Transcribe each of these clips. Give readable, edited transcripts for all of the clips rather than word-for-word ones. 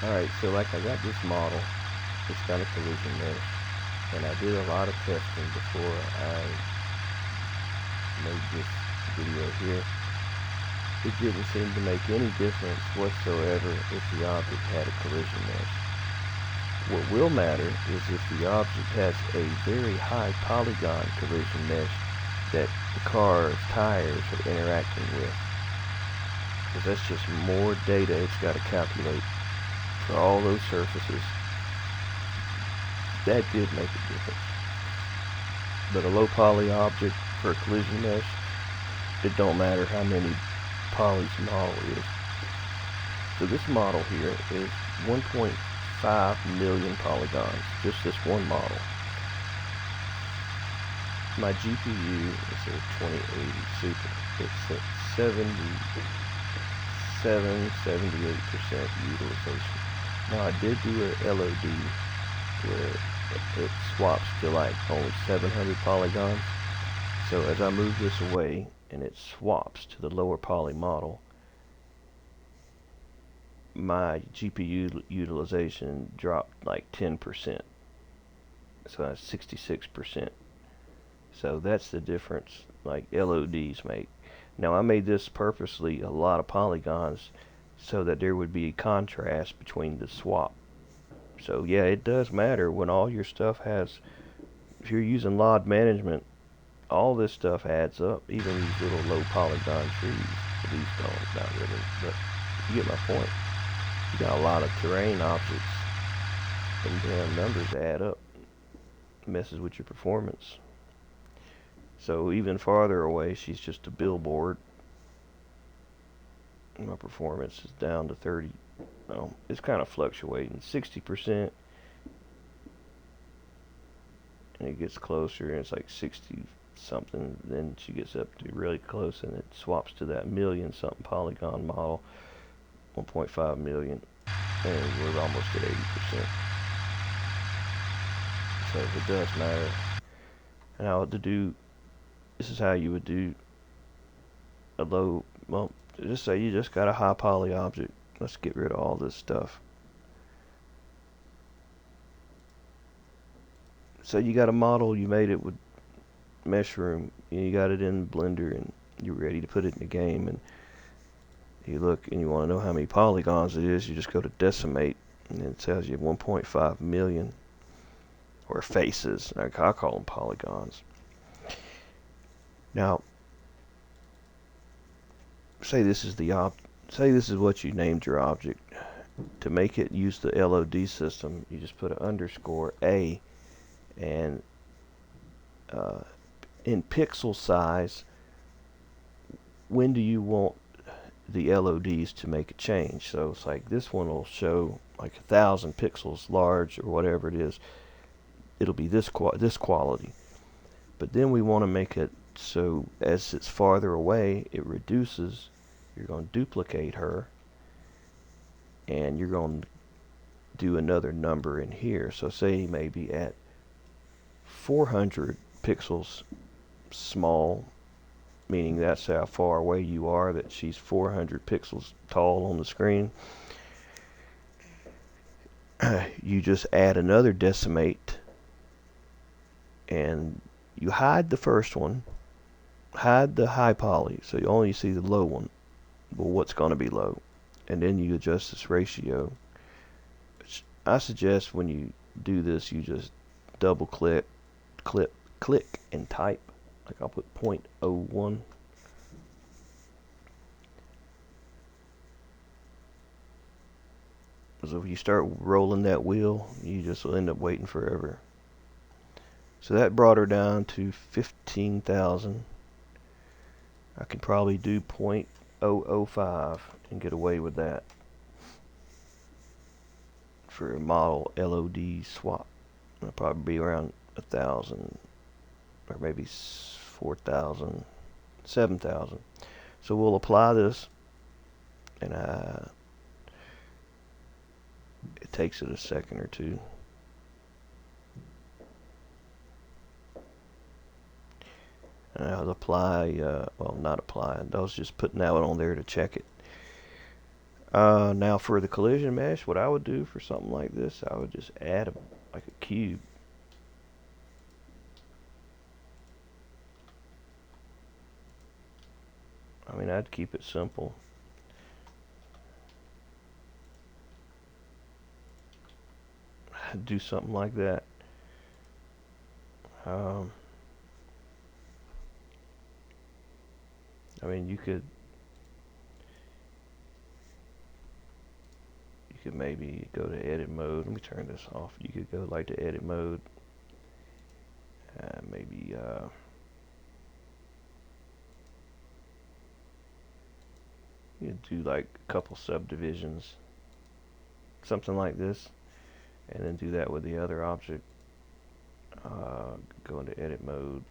Alright, so like I got this model, it's got a collision mesh, and I did a lot of testing before I made this video here. It didn't seem to make any difference whatsoever if the object had a collision mesh. What will matter is if the object has a very high polygon collision mesh that the car's tires are interacting with. Because that's just more data it's got to calculate for all those surfaces. That did make a difference. But a low poly object for a collision mesh, it don't matter how many polys the model is. So this model here is 1.5 million polygons, just this one model. My GPU is a 2080 Super. It's at 78% utilization. Now I did do a LOD where it swaps to like only 700 polygons. So as I move this away and it swaps to the lower poly model, my GPU utilization dropped like 10%. So that's 66%. So that's the difference like LODs make. Now I made this purposely a lot of polygons so that there would be a contrast between the swap. So yeah, it does matter when all your stuff has, if you're using LOD management, all this stuff adds up, even these little low polygon trees. Well, these don't, not really, but you get my point. You got a lot of terrain objects, and damn numbers add up. It messes with your performance. So even farther away, she's just a billboard. My performance is down to 30. Well, it's kind of fluctuating. 60%, and it gets closer, and it's like 60 something. Then she gets up to really close, and it swaps to that million something polygon model, 1.5 million, and we're almost at 80%. So it does matter. Now to do, this is how you would do a low, well, just say you just got a high poly object. Let's get rid of all this stuff. So you got a model, you made it with Meshroom, you got it in Blender, and you're ready to put it in the game, and you look and you want to know how many polygons it is, you just go to decimate, and it tells you 1.5 million, or faces, like I call them polygons. Now, say this is what you named your object. To make it use the LOD system, you just put an underscore A, and in pixel size, when do you want the LODs to make a change? So it's like this one will show like 1,000 pixels large or whatever it is. It'll be this quality. But then we want to make it so as it's farther away, it reduces. You're going to duplicate her, and you're going to do another number in here. So say maybe at 400 pixels small, meaning that's how far away you are, that she's 400 pixels tall on the screen. You just add another decimate, and you hide the first one, hide the high poly, so you only see the low one, well, what's going to be low, and then you adjust this ratio. I suggest when you do this, you just double click, and type. Like I'll put 0.01. So if you start rolling that wheel, you just will end up waiting forever. So that brought her down to 15,000. I could probably do 0.005 and get away with that for a model LOD swap. It'll probably be around 1,000, or maybe 4,000, 7,000. So we'll apply this, and it takes it a second or two. And I'll apply, well, not apply, I was just putting that one on there to check it. Now for the collision mesh, what I would do for something like this, I would just add like a cube. I mean, I'd keep it simple. I'd do something like that. I mean, you could maybe go to edit mode. Let me turn this off. You could go like to edit mode. Maybe you could do like a couple subdivisions, something like this, and then do that with the other object. Go into edit mode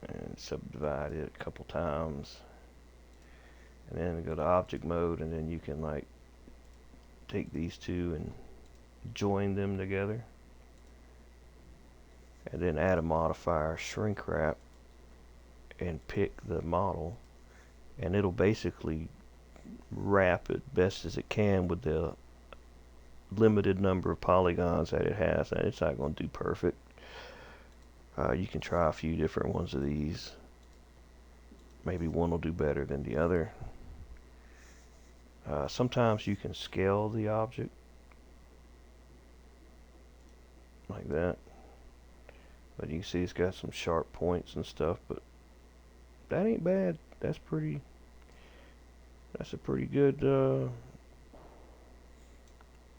and subdivide it a couple times, and then go to object mode, and then you can like take these two and join them together, and then add a modifier, shrink wrap, and pick the model, and it'll basically wrap it best as it can with the limited number of polygons that it has. And it's not going to do perfect. You can try a few different ones of these. Maybe one will do better than the other. Sometimes you can scale the object like that, but you can see it's got some sharp points and stuff, but that ain't bad. That's a pretty good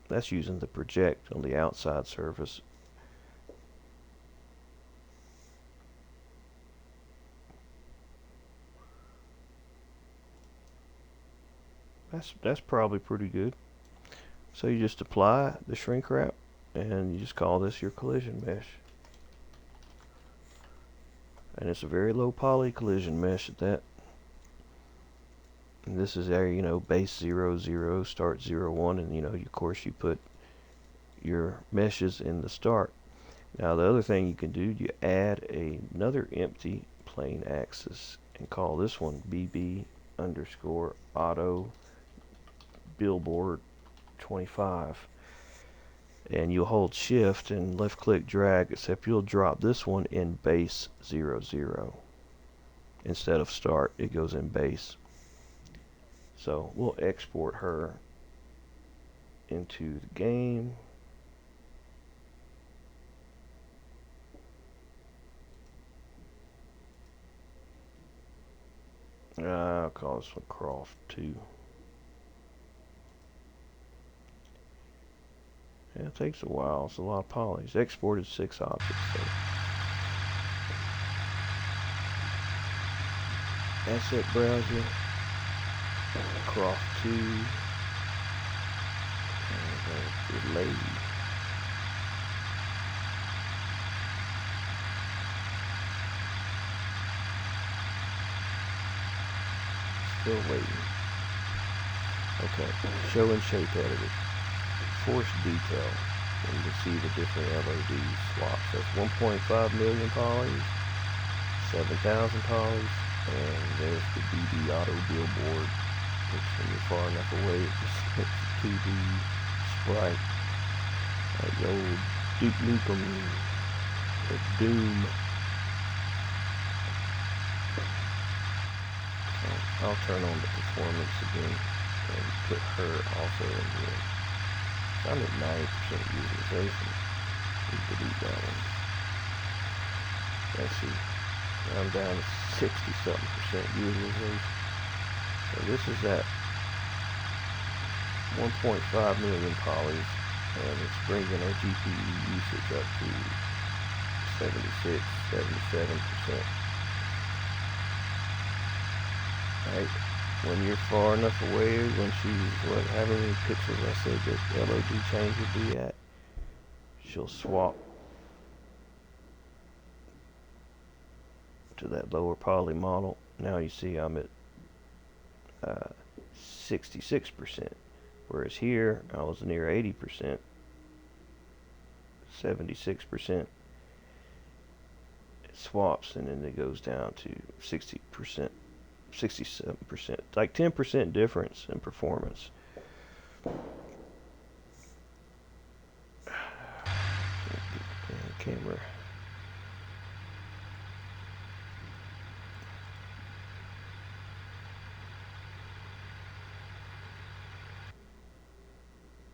that's using the project on the outside surface. That's probably pretty good. So you just apply the shrink wrap, and you just call this your collision mesh. And it's a very low poly collision mesh at that. And this is there, base 0, 0, start 0, 1, and of course you put your meshes in the start. Now the other thing you can do, you add another empty plane axis and call this one BB_auto billboard 25, and you'll hold shift and left click drag, except you'll drop this one in base 0, 0 instead of start. It goes in base. So we'll export her into the game. I'll call this one Croft 2. Yeah, it takes a while. It's a lot of polys. Exported 6 objects. So. Asset browser. Croft 2. And delay. Still waiting. Okay. Show and shape edited. Force detail, and you can see the different LOD swaps. That's 1.5 million polys, 7,000 polys, and there's the BB auto billboard, which when you're far enough away, it just hits the 2D sprite. The old Duke Nukem, the Doom. So I'll turn on the performance again and put her also in here. I'm at 90% utilization. We delete that one. Let's see. I'm down to 60-something% utilization. So this is at 1.5 million polys, and it's bringing our GPU usage up to 76-77%. Right? When you're far enough away, when she's however many pixels I said that LOD change would be at, she'll swap to that lower poly model. Now you see I'm at 66%, whereas here I was near 80%, 76%. It swaps, and then it goes down to 60%. 67%, like 10% difference in performance. Camera.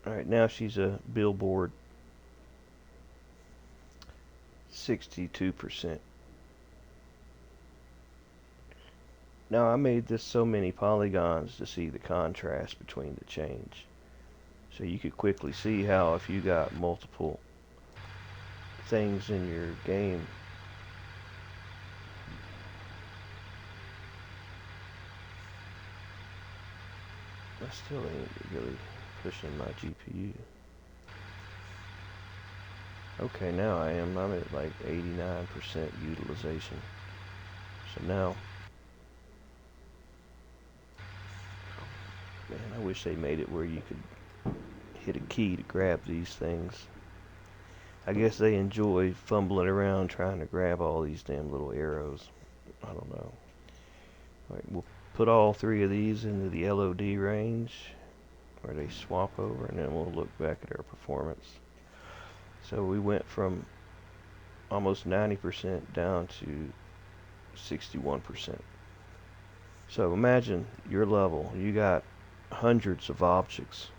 Alright, now she's a billboard. 62%. Now I made this so many polygons to see the contrast between the change. So you could quickly see how if you got multiple things in your game, I still ain't really pushing my GPU. Okay, now I'm at like 89% utilization. So now, man, I wish they made it where you could hit a key to grab these things. I guess they enjoy fumbling around trying to grab all these damn little arrows. I don't know. Alright, we'll put all three of these into the LOD range where they swap over, and then we'll look back at our performance. So we went from almost 90% down to 61%. So imagine your level, you got hundreds of objects.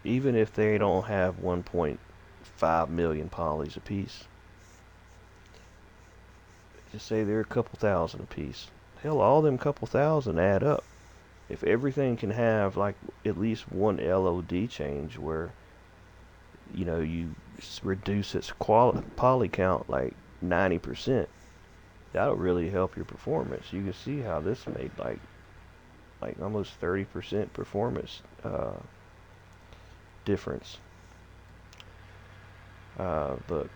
Even if they don't have 1.5 million polys apiece, just say they're a couple thousand apiece. Hell, all them couple thousand add up. If everything can have like at least one LOD change where you reduce its poly count like 90%, that'll really help your performance. You can see how this made like almost 30% performance difference. But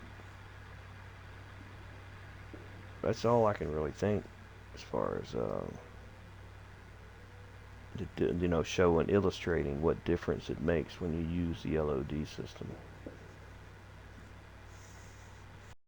that's all I can really think as far as show and illustrating what difference it makes when you use the LOD system.